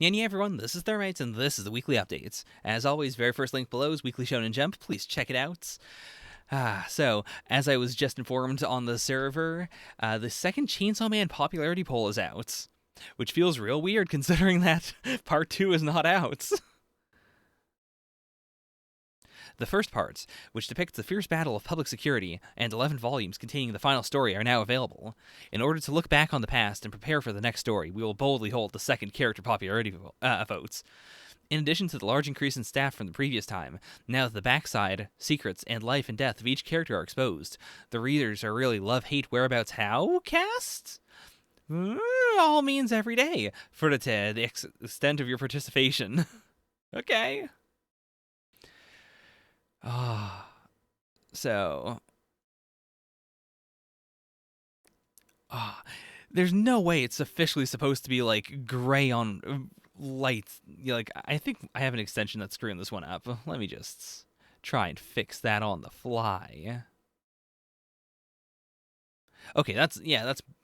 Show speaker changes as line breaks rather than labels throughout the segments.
Yeah, everyone, this is Thermites, and this is the weekly updates. As always, very first link below is Weekly Shonen Jump. Please check it out. So, as I was just informed on the server, the second Chainsaw Man popularity poll is out, which feels real weird considering that part 2 is not out. The first parts, which depicts the fierce battle of public security, and 11 volumes containing the final story are now available. In order to look back on the past and prepare for the next story, we will boldly hold the second character popularity votes. In addition to the large increase in staff from the previous time, now that the backside, secrets, and life and death of each character are exposed, the readers are really love-hate whereabouts how cast? All means every day, for the extent of your participation. Okay. So, there's no way it's officially supposed to be like gray on light. Like, I think I have an extension that's screwing this one up. Let me just try and fix that on the fly. Okay, that's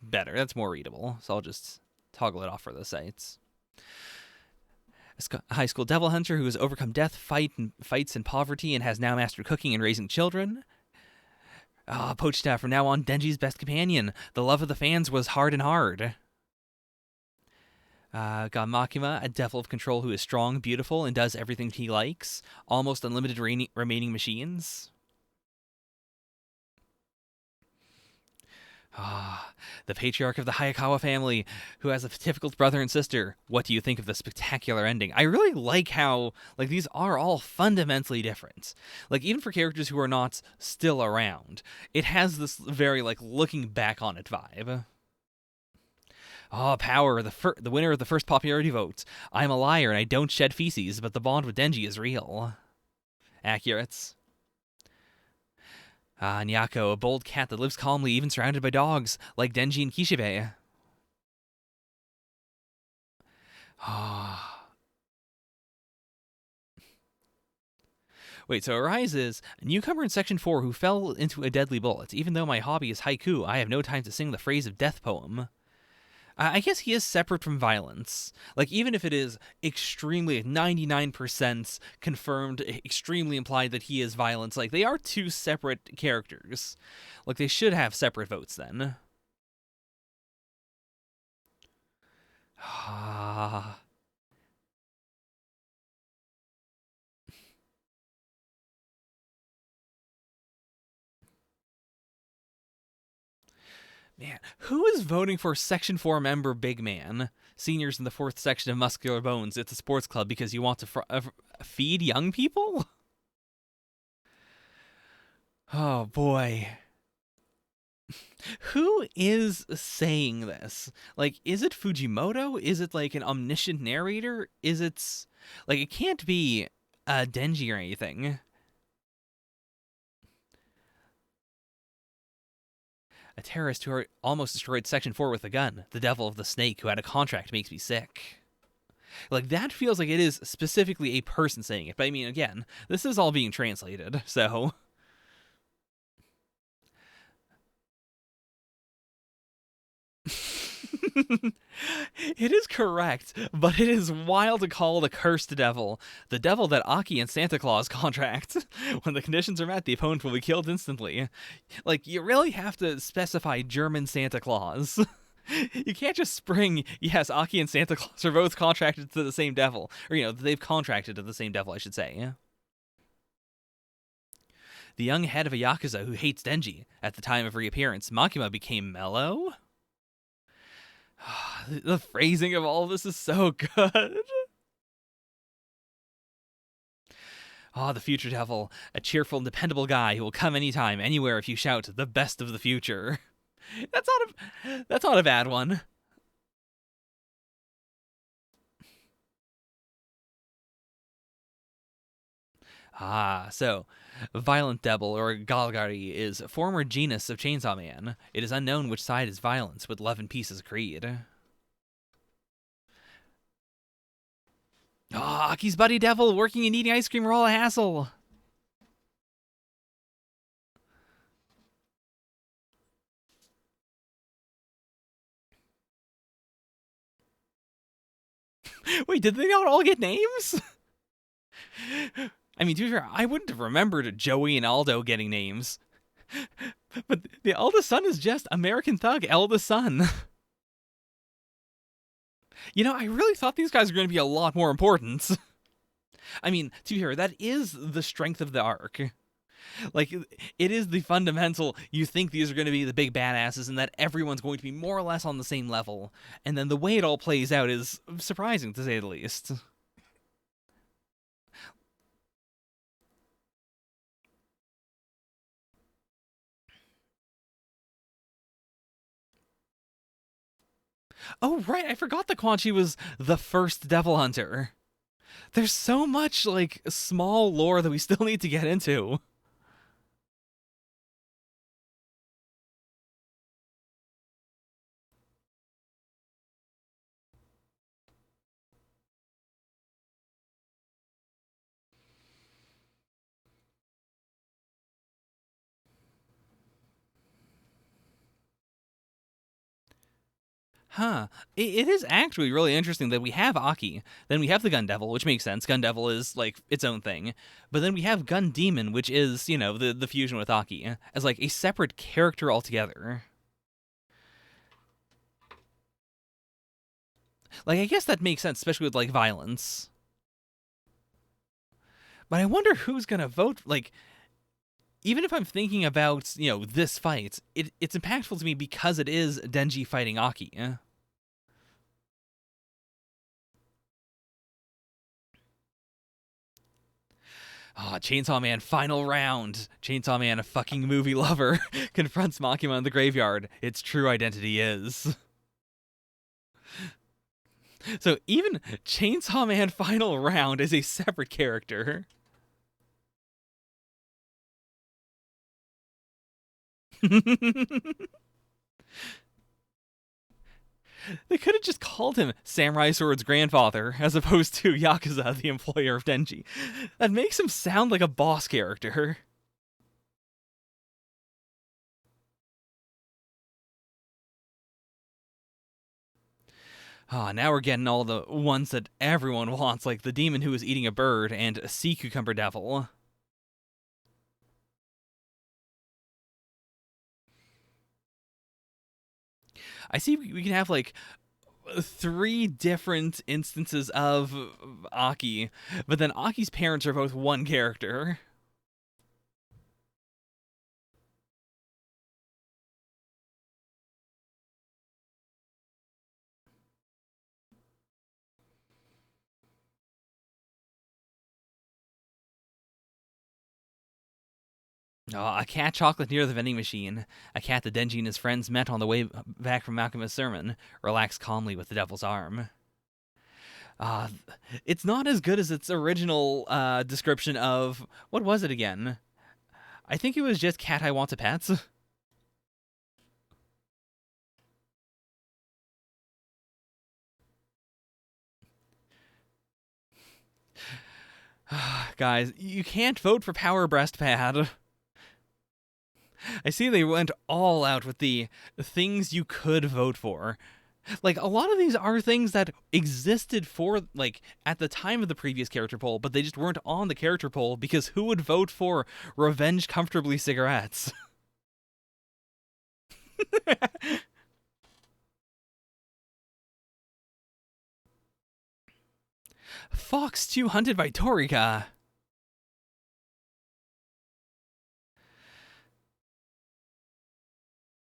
better. That's more readable. So I'll just toggle it off for the sites. A high school devil hunter who has overcome death, fights in poverty, and has now mastered cooking and raising children. Poached staff from now on, Denji's best companion. The love of the fans was hard and hard. Got Makima, a devil of control who is strong, beautiful, and does everything he likes. Almost unlimited remaining machines. The patriarch of the Hayakawa family, who has a difficult brother and sister. What do you think of the spectacular ending? I really like how, like, these are all fundamentally different. Like, even for characters who are not still around, it has this very, like, looking back on it vibe. Power, the winner of the first popularity vote. I'm a liar and I don't shed feces, but the bond with Denji is real. Accurate. Nyako, a bold cat that lives calmly even surrounded by dogs, like Denji and Kishibe. Wait, so Arise is a newcomer in Section 4 who fell into a deadly bullet. Even though my hobby is haiku, I have no time to sing the phrase of death poem. I guess he is separate from violence. Like, even if it is extremely 99% confirmed, extremely implied that he is violence, like, they are two separate characters. Like, they should have separate votes then. Man, who is voting for Section 4 member Big Man? Seniors in the 4th section of Muscular Bones. It's a sports club because you want to feed young people? Oh, boy. Who is saying this? Like, is it Fujimoto? Is it, like, an omniscient narrator? Is it... Like, it can't be Denji or anything. A terrorist who almost destroyed Section 4 with a gun. The devil of the snake who had a contract makes me sick. Like, that feels like it is specifically a person saying it. But I mean, again, this is all being translated, so... It is correct, but it is wild to call the cursed devil the devil that Aki and Santa Claus contract. When the conditions are met, the opponent will be killed instantly. Like, you really have to specify German Santa Claus. You can't just spring, yes, Aki and Santa Claus are both contracted to the same devil. Or, you know, they've contracted to the same devil, I should say. The young head of a Yakuza who hates Denji. At the time of reappearance, Makima became mellow? The phrasing of all of this is so good. The future devil, a cheerful and dependable guy who will come anytime, anywhere if you shout the best of the future. That's not a bad one. So, Violent Devil, or Galgari, is a former genus of Chainsaw Man. It is unknown which side is violence, with love and peace as creed. Aki's buddy devil, working and eating ice cream are all a hassle. Wait, did they not all get names? I mean, to be fair, I wouldn't have remembered Joey and Aldo getting names. But the eldest son is just American Thug, eldest son. You know, I really thought these guys were going to be a lot more important. I mean, to be fair, that is the strength of the arc. Like, it is the fundamental, you think these are going to be the big badasses and that everyone's going to be more or less on the same level. And then the way it all plays out is surprising, to say the least. Oh, right, I forgot that Quan Chi was the first Devil Hunter. There's so much, like, small lore that we still need to get into. Huh. It is actually really interesting that we have Aki, then we have the Gun Devil, which makes sense. Gun Devil is, like, its own thing. But then we have Gun Demon, which is, you know, the fusion with Aki, as, like, a separate character altogether. Like, I guess that makes sense, especially with, like, violence. But I wonder who's gonna vote, like, even if I'm thinking about, you know, this fight, it's impactful to me because it is Denji fighting Aki. Ah, Chainsaw Man, final round. Chainsaw Man, a fucking movie lover, confronts Makima in the graveyard. Its true identity is. So even Chainsaw Man final round is a separate character. They could have just called him Samurai Sword's grandfather, as opposed to Yakuza, the employer of Denji. That makes him sound like a boss character. Ah, now we're getting all the ones that everyone wants, like the demon who is eating a bird and a sea cucumber devil. I see we can have, like, 3 different instances of Aki, but then Aki's parents are both one character. Oh, a cat chocolate near the vending machine. A cat that Denji and his friends met on the way back from Makima's sermon. Relax calmly with the devil's arm. Uh, it's not as good as its original description of... What was it again? I think it was just Cat I Want to Pets. Guys, you can't vote for Power Breast Pad. I see they went all out with the things you could vote for. Like, a lot of these are things that existed for, like, at the time of the previous character poll, but they just weren't on the character poll because who would vote for Revenge Comfortably Cigarettes? Fox 2 hunted by Torika.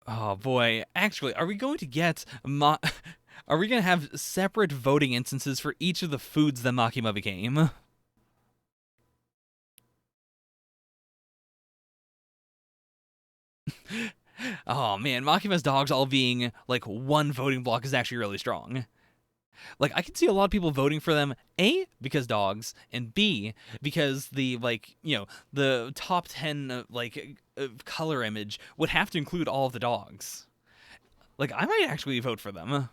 Oh boy, actually, are we going to get are we going to have separate voting instances for each of the foods that Makima became? Oh man, Makima's dogs all being like one voting block is actually really strong. Like, I can see a lot of people voting for them, A, because dogs, and B, because the, like, you know, the top 10, color image would have to include all of the dogs. Like, I might actually vote for them.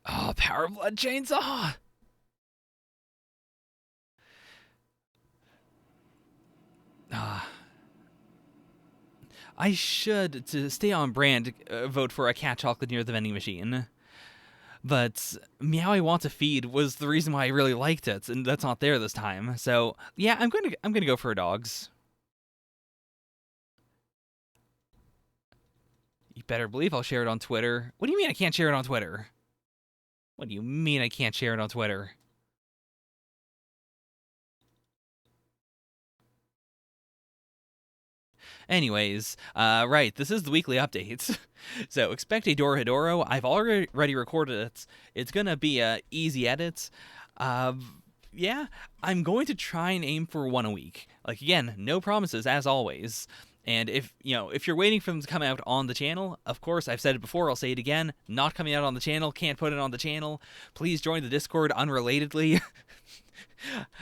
Oh, Power Blood Chainsaw! I should, to stay on brand, vote for a cat chocolate near the vending machine. But Meow I Want to Feed was the reason why I really liked it, and that's not there this time. So yeah, I'm gonna go for dogs. You better believe I'll share it on Twitter. What do you mean I can't share it on Twitter? What do you mean I can't share it on Twitter? Anyways, right, this is the weekly update. So expect a Dorohedoro. I've already recorded it. It's gonna be a easy edit. Yeah, I'm going to try and aim for one a week. Like, again, no promises as always. And if you're waiting for them to come out on the channel, of course, I've said it before, I'll say it again, not coming out on the channel, can't put it on the channel. Please join the Discord unrelatedly.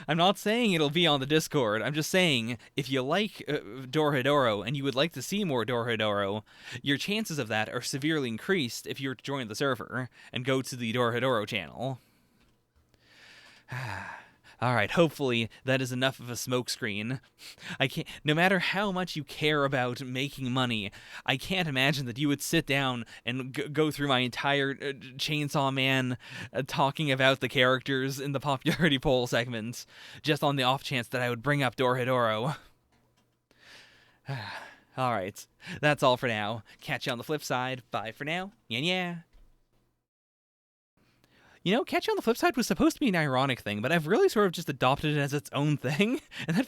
I'm not saying it'll be on the Discord. I'm just saying, if you like Dorohedoro and you would like to see more Dorohedoro, your chances of that are severely increased if you were to join the server and go to the Dorohedoro channel. Alright, hopefully that is enough of a smokescreen. No matter how much you care about making money, I can't imagine that you would sit down and go through my entire Chainsaw Man talking about the characters in the popularity poll segment, just on the off chance that I would bring up Dorohedoro. Alright, that's all for now. Catch you on the flip side. Bye for now. Yeah. Catch you on the flip side was supposed to be an ironic thing, but I've really sort of just adopted it as its own thing, and that